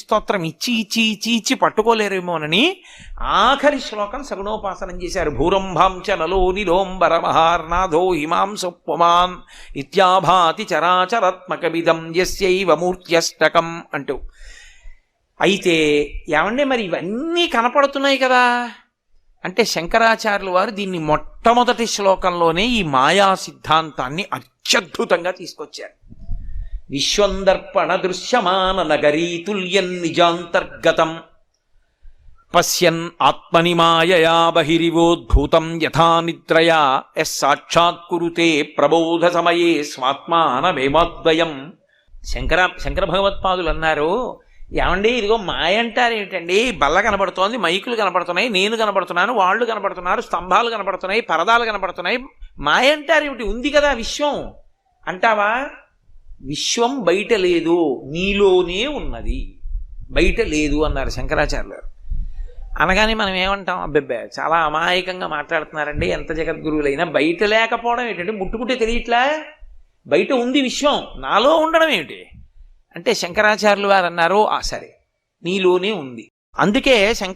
స్తోత్రం ఇచ్చి ఇచ్చి ఇచ్చి ఇచ్చి పట్టుకోలేరేమోనని ఆఖరి శ్లోకం సగుణోపాసనం చేశారు. భూరంభాంచ నలో నిలోంబరమహార్నాథో హిమాంసపుమాన్ ఇత్యాభాతి చరాచరాత్మకమిదం యస్యైవ మూర్త్యష్టకం అంటూ. అయితే ఏమంటే మరి ఇవన్నీ కనపడుతున్నాయి కదా అంటే శంకరాచార్యుల వారు దీన్ని మొట్టమొదటి శ్లోకంలోనే ఈ మాయా సిద్ధాంతాన్ని అత్యద్భుతంగా తీసుకొచ్చారు. విశ్వందర్పణ దృశ్యమాన నగరీతుల్యం నిజాంతర్గతం పశ్యన్ ఆత్మని మాయయా బహిరివోద్భూతం యథా నిద్రయా యస్ సాక్షాత్కురుతే ప్రబోధ సమయే స్వాత్మానమేమాద్వయం. శంకర భగవత్పాదులు అన్నారు, ఏమండి ఇదిగో మాయ అంటారు ఏమిటండి? బల్ల కనబడుతోంది, మైకులు కనపడుతున్నాయి, నేను కనపడుతున్నాను, వాళ్ళు కనపడుతున్నారు, స్తంభాలు కనపడుతున్నాయి, పరదాలు కనపడుతున్నాయి, మాయ అంటారు ఏమిటి? ఉంది కదా విశ్వం అంటావా? విశ్వం బయట లేదు, నీలోనే ఉన్నది, బయట లేదు అన్నారు శంకరాచార్యులు గారు. అనగానే మనం ఏమంటాం? అబ్బెబ్బే చాలా అమాయకంగా మాట్లాడుతున్నారండి ఎంత జగద్గురువులైనా. బయట లేకపోవడం ఏంటంటే ముట్టుకుంటే తెలియట్లా, బయట ఉంది విశ్వం, నాలో ఉండడం ఏమిటి అంటే శంకరాచార్యులు వారు అన్నారు, సరే నీలోనే ఉంది. అందుకే